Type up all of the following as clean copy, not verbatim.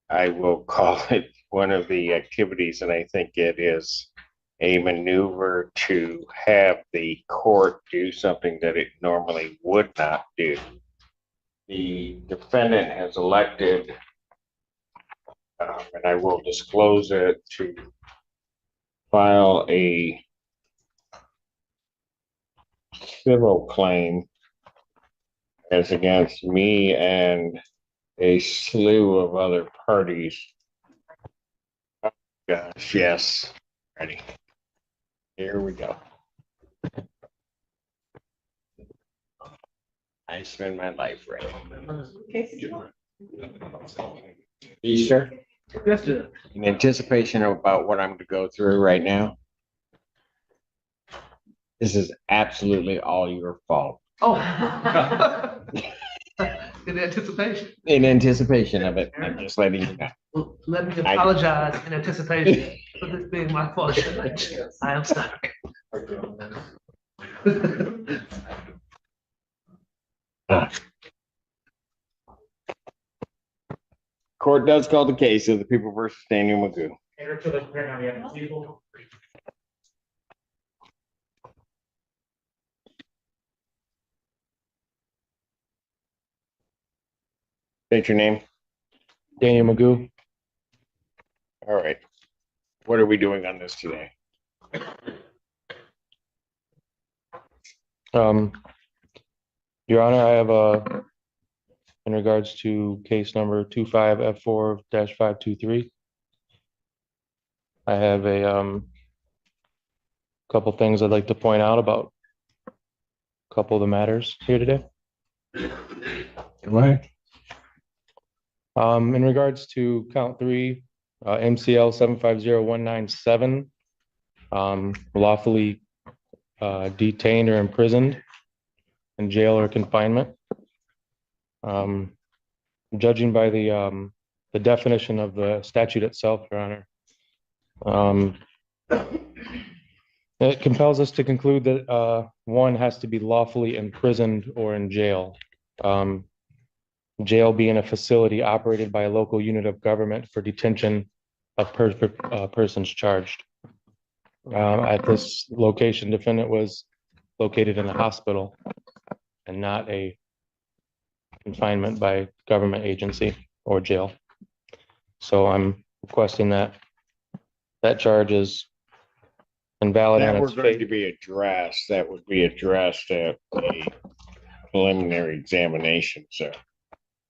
I will call it one of the activities, and I think it is a maneuver to have the court do something that it normally would not do. The defendant has elected, and I will disclose it, to file a civil claim as against me and a slew of other parties. Oh, gosh, yes. Ready. Here we go. I spend my life ready. Easter? Yes, sir. In anticipation about what I'm going to go through right now, this is absolutely all your fault. Oh. In anticipation. In anticipation of it, I'm just letting you know. Well, let me apologize in anticipation for this being my fault. I am sorry. Court does call the case of the People versus Daniel Magoo. State your name. Daniel Magoo. All right. What are we doing on this today? Your Honor, I have in regards to case number 25F4-523. I have a couple things I'd like to point out about a couple of the matters here today. What? In regards to count 3, MCL 750197, lawfully detained or imprisoned in jail or confinement. Judging by the definition of the statute itself, Your Honor, it compels us to conclude that one has to be lawfully imprisoned or in jail. Jail being a facility operated by a local unit of government for detention of persons charged. At this location, defendant was located in a hospital and not a confinement by government agency or jail. So I'm requesting that charge is invalid on its going to face. be addressed. That would be addressed at a preliminary examination, sir,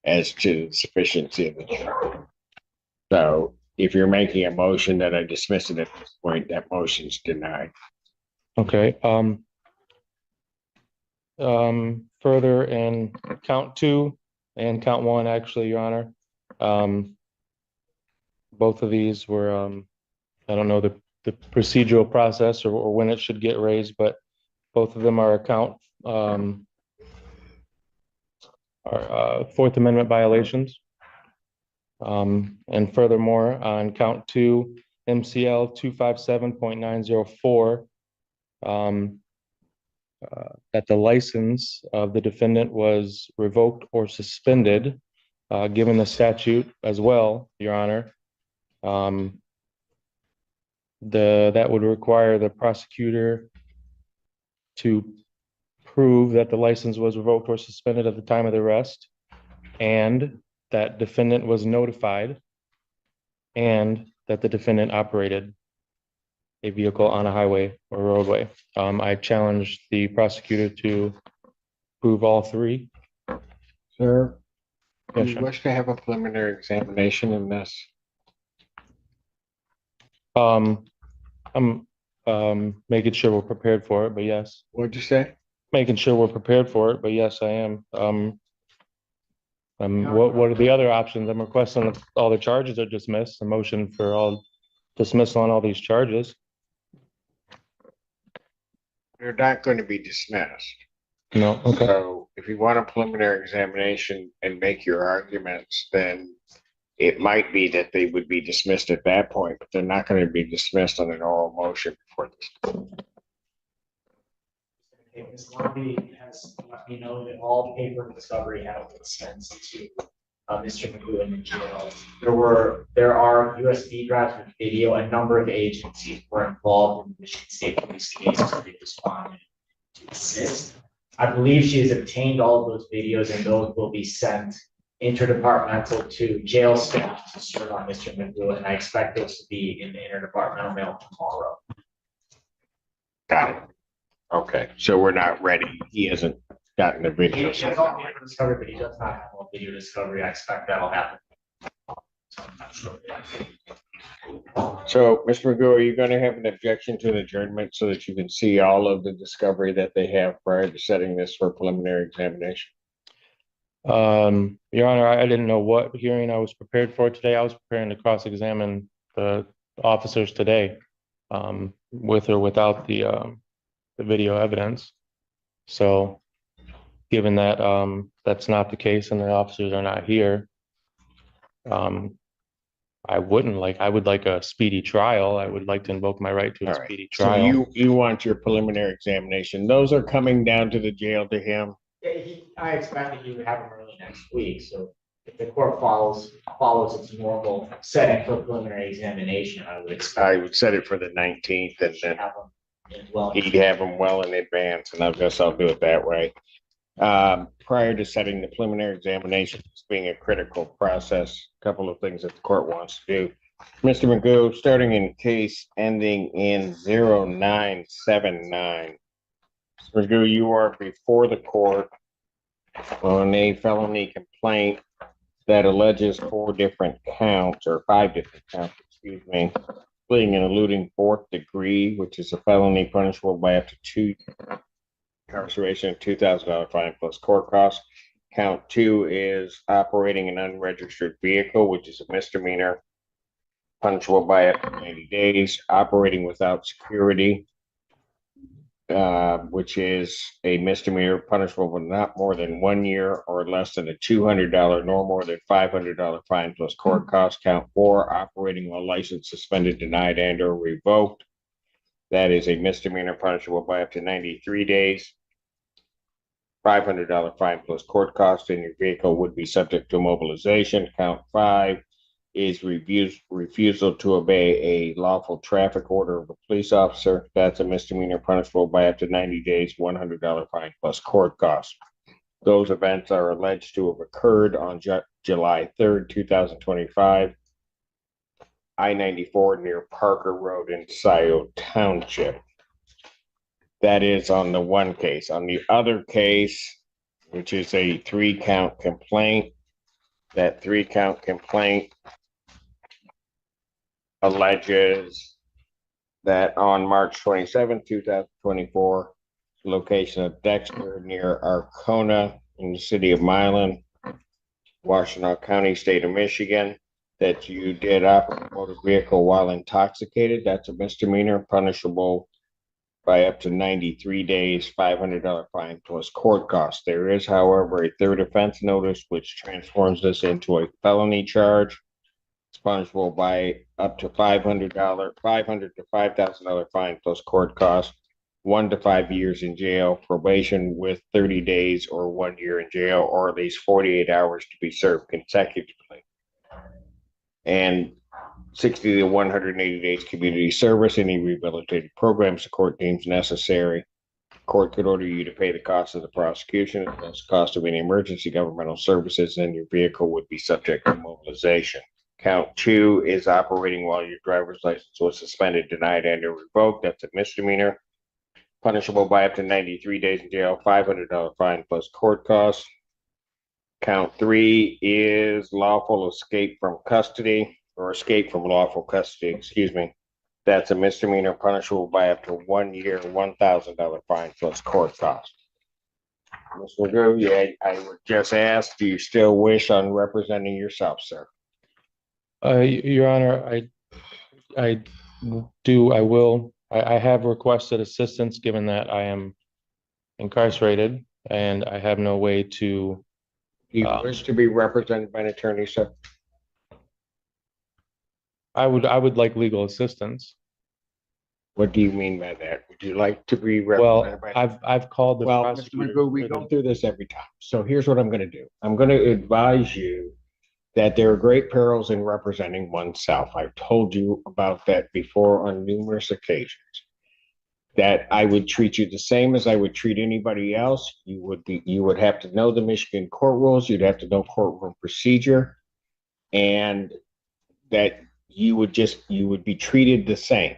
as to the sufficiency of the charge. So if you're making a motion that I dismiss it at this point, that motion's denied. Okay. Further in count 2 and count 1, actually, Your Honor, both of these were, I don't know the procedural process or when it should get raised, but both of them are Fourth Amendment violations. And furthermore, on count 2, MCL 257.904, that the license of the defendant was revoked or suspended, given the statute as well, Your Honor. That would require the prosecutor to prove that the license was revoked or suspended at the time of the arrest, and that defendant was notified, and that the defendant operated a vehicle on a highway or roadway. I challenged the prosecutor to prove all 3. Sir, Yes, you sir. wish to have a preliminary examination in this? I'm making sure we're prepared for it, but yes. What'd you say? Making sure we're prepared for it, but yes, I am. What are the other options? I'm requesting that all the charges are dismissed, a motion for all dismissal on all these charges. They're not going to be dismissed. No, okay. So if you want a preliminary examination and make your arguments, then it might be that they would be dismissed at that point, but they're not going to be dismissed on an oral motion before this. Ms. Lobby has let me know that all paper discovery has been sent to Mr. Magoo in the jail. There are USB drives with video. A number of agencies were involved in the Michigan State Police case, so they responded to assist. I believe she has obtained all of those videos, and those will be sent interdepartmental to jail staff to serve on Mr. Magoo, and I expect those to be in the interdepartmental mail tomorrow. Got it. Okay, so we're not ready. He hasn't gotten the He video. has all video discovery, but he does not have all video discovery. I expect that'll happen. So I'm not sure. So, Mr. Magoo, are you going to have an objection to an adjournment so that you can see all of the discovery that they have prior to setting this for preliminary examination? Your Honor, I didn't know what hearing I was prepared for today. I was preparing to cross-examine the officers today, with or without the video evidence. So, given that that's not the case and the officers are not here, I would like a speedy trial. I would like to invoke my right to a All right. speedy So trial. you want your preliminary examination. Those are coming down to the jail to him. I expect that you would have them early next week, so if the court follows its normal setting for preliminary examination, I would expect. I would set it for the 19th and then Have them in well. he'd have them well in advance, and I guess I'll do it that way. Prior to setting the preliminary examination, it's being a critical process, a couple of things that the court wants to do. Mr. Magoo, starting in case ending in 0979. Mr. Magoo, you are before the court on a felony complaint that alleges 4 different counts, or 5 different counts, excuse me, fleeing and eluding 4th degree, which is a felony punishable by up to 2 incarceration, $2,000 fine plus court costs. Count 2 is operating an unregistered vehicle, which is a misdemeanor, punishable by up to 90 days. Operating without security, which is a misdemeanor, punishable with not more than 1 year or less than a $200 nor more than $500 fine plus court costs. Count 4, operating while license suspended, denied, and or revoked. That is a misdemeanor, punishable by up to 93 days. $500 fine plus court cost, and your vehicle would be subject to mobilization. Count 5 is refusal to obey a lawful traffic order of a police officer. That's a misdemeanor, punishable by up to 90 days, $100 fine plus court cost. Those events are alleged to have occurred on July 3rd, 2025. I-94 near Parker Road in Scioto Township. That is on the one case. On the other case, which is a 3-count complaint, that 3-count complaint alleges that on March 27, 2024, location of Dexter near Arcona in the city of Milan, Washtenaw County, state of Michigan, that you did operate a motor vehicle while intoxicated. That's a misdemeanor, punishable by up to 93 days, $500 fine plus court costs. There is, however, a third offense notice which transforms this into a felony charge. It's punishable by up to $500 to $5,000 fine plus court costs, 1 to 5 years in jail, probation with 30 days or 1 year in jail, or at least 48 hours to be served consecutively, and 60 to 180 days community service, any rehabilitative programs the court deems necessary. Court could order you to pay the cost of the prosecution, plus the cost of any emergency governmental services, and your vehicle would be subject to mobilization. Count 2 is operating while your driver's license was suspended, denied, and or revoked. That's a misdemeanor, punishable by up to 93 days in jail, $500 fine plus court costs. Count 3 is lawful escape from custody, or escape from lawful custody, excuse me. That's a misdemeanor, punishable by up to 1 year, $1,000 fine plus court cost. Mr. Magoo, yeah, I would just ask, do you still wish on representing yourself, sir? Your Honor, I do, I will. I have requested assistance given that I am incarcerated and I have no way to. Do you wish to be represented by an attorney, sir? I would like legal assistance. What do you mean by that? Would you like to be Well, represented by? I've called the Well, Mr. prosecutor. Magoo, we go through this every time. So here's what I'm going to do. I'm going to advise you that there are great perils in representing oneself. I've told you about that before on numerous occasions. That I would treat you the same as I would treat anybody else. You would have to know the Michigan court rules. You'd have to know courtroom procedure, and that you would be treated the same,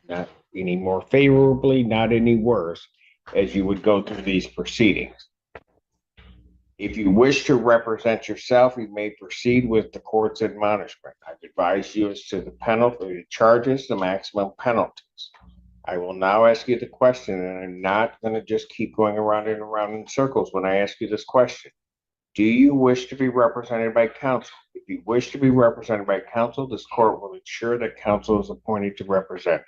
not any more favorably, not any worse, as you would go through these proceedings. If you wish to represent yourself, you may proceed with the court's admonishment. I've advised you as to the penalty, the charges, the maximum penalties. I will now ask you the question, and I'm not going to just keep going around and around in circles when I ask you this question. Do you wish to be represented by counsel? If you wish to be represented by counsel, this court will ensure that counsel is appointed to represent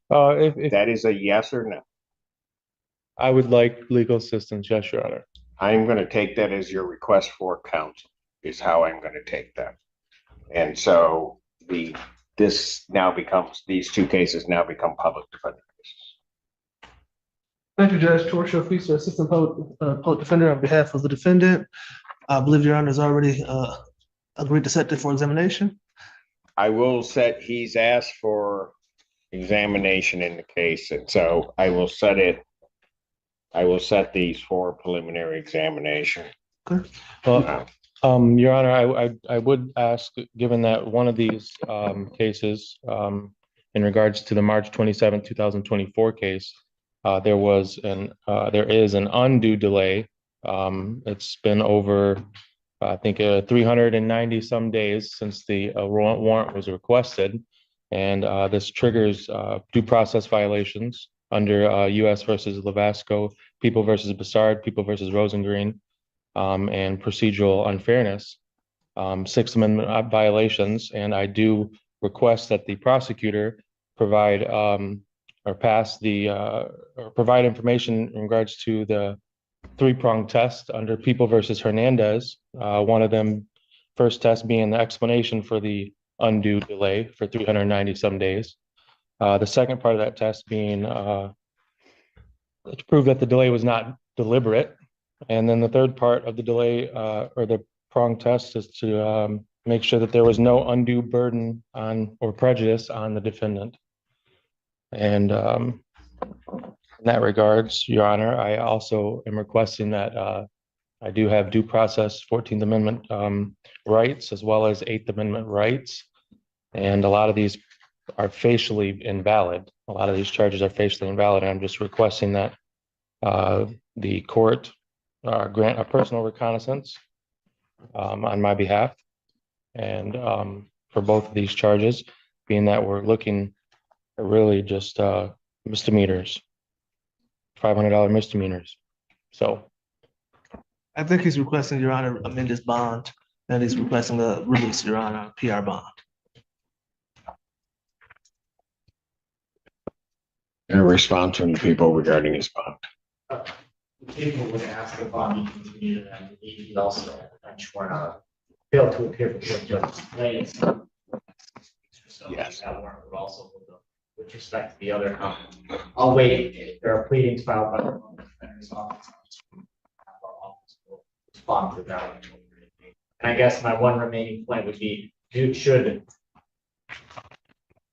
you. If That is a yes or no. I would like legal assistance, yes, Your Honor. I'm going to take that as your request for counsel, is how I'm going to take that. And so these two cases now become public defender cases. Thank you, Judge. Torture Feaster, Assistant Public Defender on behalf of the defendant. I believe Your Honor has already agreed to set it for examination. I will set, he's asked for examination in the case, and so I will set these for preliminary examination. Okay. Well, Your Honor, I would ask, given that one of these cases, in regards to the March 27, 2024 case, there is an undue delay. It's been over, I think, 390 some days since the warrant was requested, and this triggers due process violations under U.S. versus Levasco, People versus Bassard, People versus Rosengreen, and procedural unfairness, Sixth Amendment violations. And I do request that the prosecutor provide provide information in regards to the three-pronged test under People versus Hernandez. One of them, first test being the explanation for the undue delay for 390 some days. The second part of that test being to prove that the delay was not deliberate. And then the third part of the delay or the prong test is to make sure that there was no undue burden on or prejudice on the defendant. And in that regards, Your Honor, I also am requesting that I do have due process 14th Amendment rights as well as 8th Amendment rights. And a lot of these are facially invalid. A lot of these charges are facially invalid. And I'm just requesting that the court grant a personal reconnaissance on my behalf. And for both of these charges, being that we're looking at really just misdemeanors, $500 misdemeanors. So I think he's requesting, Your Honor, amend his bond, and he's requesting the release, Your Honor, PR bond. A response from the people regarding his bond. The people would ask the bond to continue, and he also had a bench warrant failed to appear before the judge's place. So Yes. that warrant would also, with respect to the other, I'll wait. If there are pleadings filed by the defender's office, our office will respond to that. And I guess my one remaining point would be,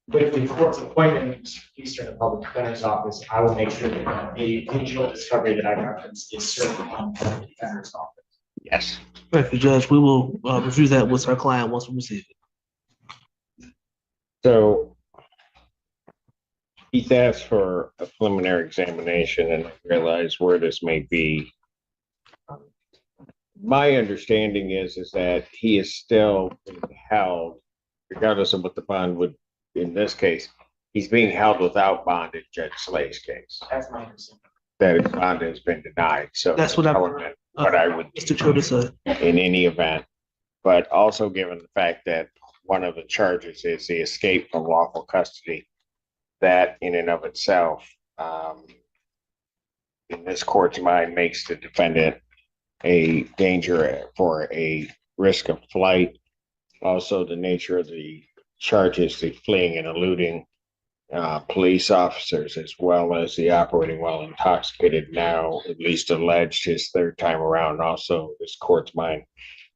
with the court's appointment, Eastern and Public Defender's Office, I will make sure that the digital discovery that I referenced is served on the Defender's Office. Yes. Thank you, Judge. We will review that with our client once we receive it. So he's asked for a preliminary examination, and I realize where this may be. My understanding is that he is still being held, regardless of what the bond would, in this case, he's being held without bond in Judge Slay's case. That's my understanding. That his bond has been denied, so. That's what I would Mr. Choda said. in any event, but also given the fact that one of the charges is the escape from lawful custody, that in and of itself, in this court's mind, makes the defendant a danger for a risk of flight. Also, the nature of the charges, the fleeing and eluding police officers, as well as the operating while intoxicated, now at least alleged his third time around. Also, this court's mind,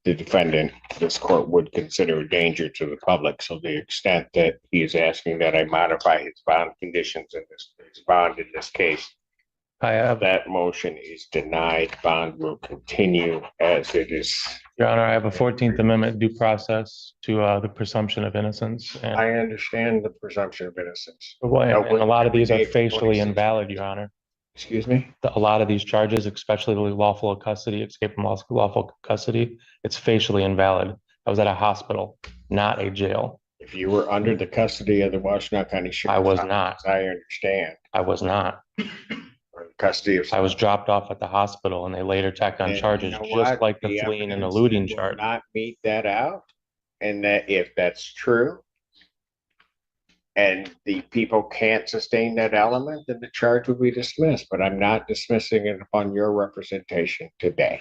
the defendant, this court would consider a danger to the public. So the extent that he is asking that I modify his bond conditions in his bond in this case, I have, that motion is denied. Bond will continue as it is. Your Honor, I have a 14th Amendment due process to the presumption of innocence. And I understand the presumption of innocence. and a lot of these are Every day for facially 26 invalid, Your Honor. Excuse me? A lot of these charges, especially the lawful custody, escape from lawful custody, it's facially invalid. I was at a hospital, not a jail. If you were under the custody of the Washtenaw County Sheriff's I was Office, not. I understand. I was not. Or the custody of. I was dropped off at the hospital and they later tacked on And charges you know just what? like the fleeing and evidence eluding will charge. Not meet that out. And that if that's true, and the people can't sustain that element, then the charge will be dismissed. But I'm not dismissing it upon your representation today.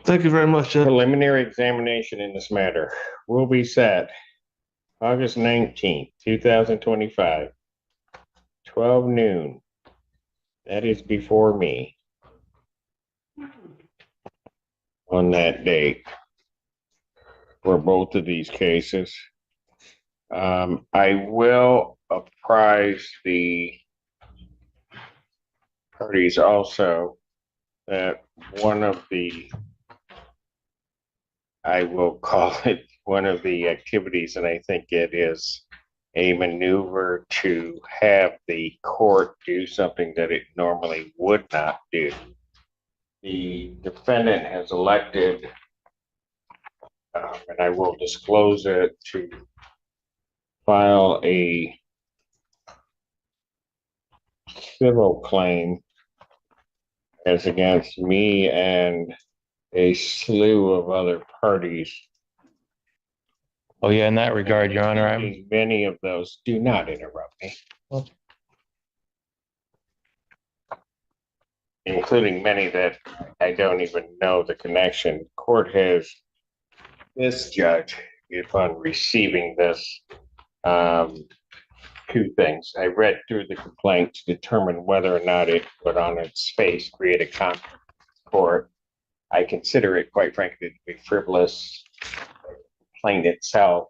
Thank you very much, Judge. Preliminary examination in this matter will be set August 19th, 2025, 12 noon. That is before me on that date for both of these cases. I will apprise the parties also that one of the, I will call it one of the activities, and I think it is a maneuver to have the court do something that it normally would not do. The defendant has elected, and I will disclose it, to file a civil claim as against me and a slew of other parties. Oh yeah, in that regard, Your Honor, Many of those, do not interrupt me. Including many that I don't even know the connection. Court has, this judge, upon receiving this, two things. I read through the complaint to determine whether or not it would on its face create a conflict with court. I consider it, quite frankly, to be frivolous. Complaint itself,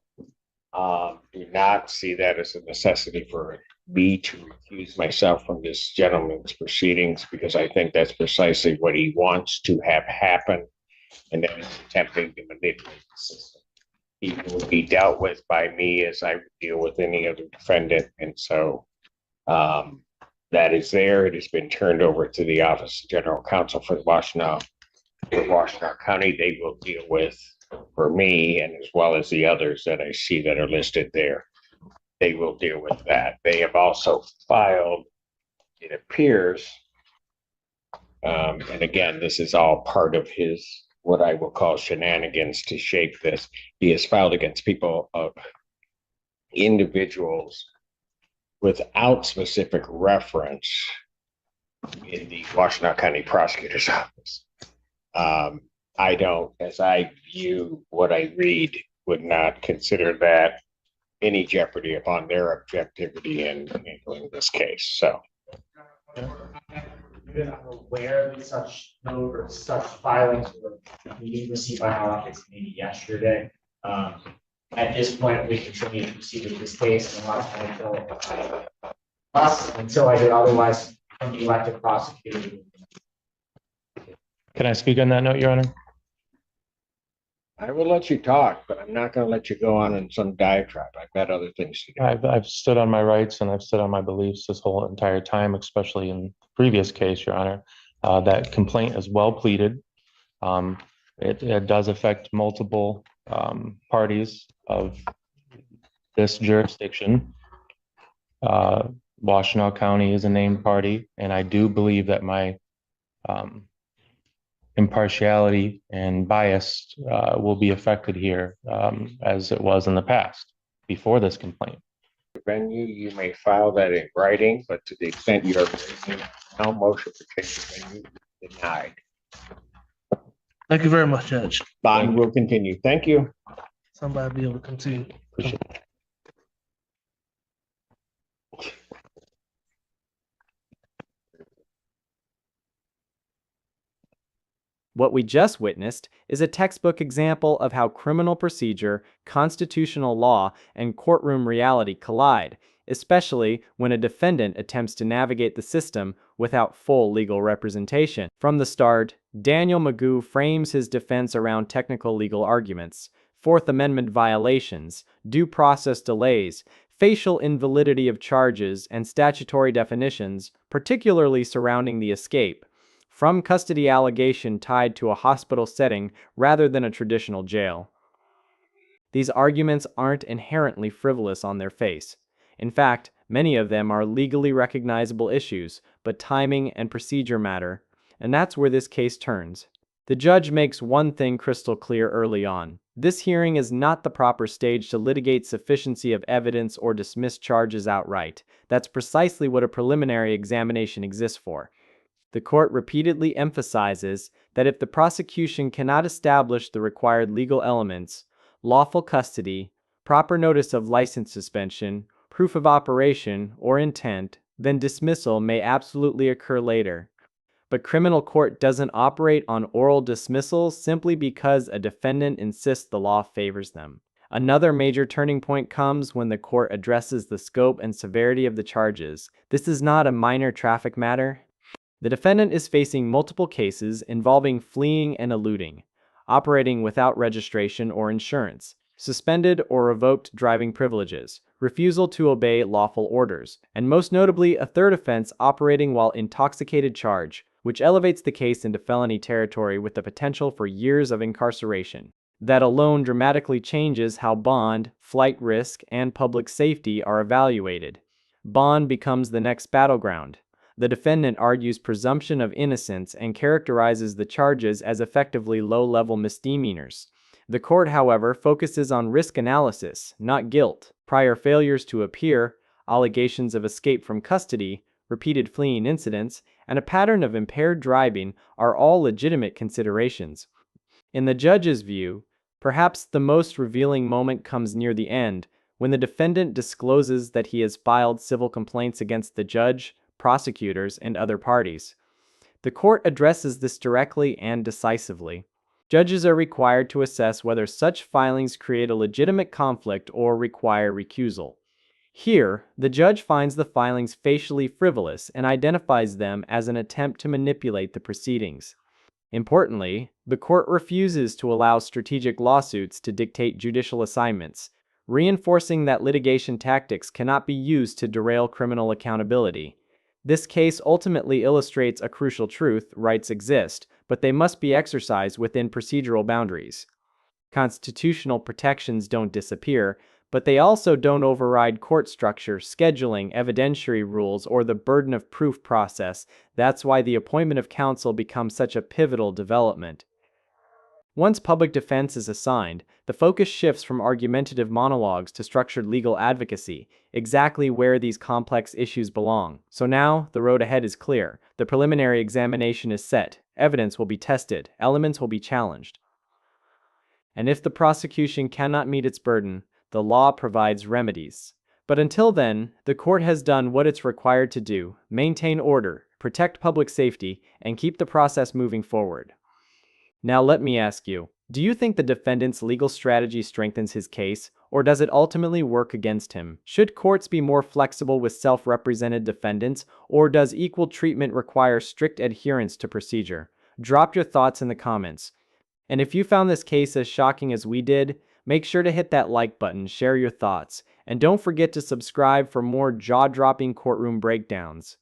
do not see that as a necessity for me to recuse myself from this gentleman's proceedings, because I think that's precisely what he wants to have happen, and that is attempting to manipulate the system. He will be dealt with by me as I deal with any other defendant, and so that is there. It has been turned over to the Office of General Counsel for Washtenaw County. They will deal with, for me, and as well as the others that I see that are listed there, they will deal with that. They have also filed, it appears, and again, this is all part of his, what I will call shenanigans to shape this. He has filed against people of individuals without specific reference in the Washtenaw County Prosecutor's Office. I don't, as I view what I read, would not consider that any jeopardy upon their objectivity in handling this case. So. I'm aware of such note or such filings were being received by our office maybe yesterday. At this point, we continue to proceed with this case until I do otherwise from the elected prosecutor. can I speak on that note, Your Honor? I will let you talk, but I'm not going to let you go on in some diatribe. I've got other things to do. I've stood on my rights and I've stood on my beliefs this whole entire time, especially in the previous case, Your Honor. That complaint is well pleaded. It does affect multiple parties of this jurisdiction. Washtenaw County is a named party, and I do believe that my impartiality and bias will be affected here, as it was in the past before this complaint. Venue, you may file that in writing, but to the extent you are raising no motion for change of venue, denied. Thank you very much, Judge. Bond will continue. Thank you. Somebody be able to continue. Appreciate it. What we just witnessed is a textbook example of how criminal procedure, constitutional law, and courtroom reality collide, especially when a defendant attempts to navigate the system without full legal representation. From the start, Daniel Magoo frames his defense around technical legal arguments, Fourth Amendment violations, due process delays, facial invalidity of charges, and statutory definitions, particularly surrounding the escape from custody allegation tied to a hospital setting rather than a traditional jail. These arguments aren't inherently frivolous on their face. In fact, many of them are legally recognizable issues, but timing and procedure matter, and that's where this case turns. The judge makes one thing crystal clear early on. This hearing is not the proper stage to litigate sufficiency of evidence or dismiss charges outright. That's precisely what a preliminary examination exists for. The court repeatedly emphasizes that if the prosecution cannot establish the required legal elements, lawful custody, proper notice of license suspension, proof of operation, or intent, then dismissal may absolutely occur later. But criminal court doesn't operate on oral dismissals simply because a defendant insists the law favors them. Another major turning point comes when the court addresses the scope and severity of the charges. This is not a minor traffic matter. The defendant is facing multiple cases involving fleeing and eluding, operating without registration or insurance, suspended or revoked driving privileges, refusal to obey lawful orders, and most notably a third offense operating while intoxicated charge, which elevates the case into felony territory with the potential for years of incarceration. That alone dramatically changes how bond, flight risk, and public safety are evaluated. Bond becomes the next battleground. The defendant argues presumption of innocence and characterizes the charges as effectively low-level misdemeanors. The court, however, focuses on risk analysis, not guilt. Prior failures to appear, allegations of escape from custody, repeated fleeing incidents, and a pattern of impaired driving are all legitimate considerations. In the judge's view, perhaps the most revealing moment comes near the end, when the defendant discloses that he has filed civil complaints against the judge, prosecutors, and other parties. The court addresses this directly and decisively. Judges are required to assess whether such filings create a legitimate conflict or require recusal. Here, the judge finds the filings facially frivolous and identifies them as an attempt to manipulate the proceedings. Importantly, the court refuses to allow strategic lawsuits to dictate judicial assignments, reinforcing that litigation tactics cannot be used to derail criminal accountability. This case ultimately illustrates a crucial truth: rights exist, but they must be exercised within procedural boundaries. Constitutional protections don't disappear, but they also don't override court structure, scheduling, evidentiary rules, or the burden of proof process. That's why the appointment of counsel becomes such a pivotal development. Once public defense is assigned, the focus shifts from argumentative monologues to structured legal advocacy, exactly where these complex issues belong. So now, the road ahead is clear. The preliminary examination is set, evidence will be tested, elements will be challenged. And if the prosecution cannot meet its burden, the law provides remedies. But until then, the court has done what it's required to do: maintain order, protect public safety, and keep the process moving forward. Now let me ask you, do you think the defendant's legal strategy strengthens his case, or does it ultimately work against him? Should courts be more flexible with self-represented defendants, or does equal treatment require strict adherence to procedure? Drop your thoughts in the comments. And if you found this case as shocking as we did, make sure to hit that like button, share your thoughts, and don't forget to subscribe for more jaw-dropping courtroom breakdowns.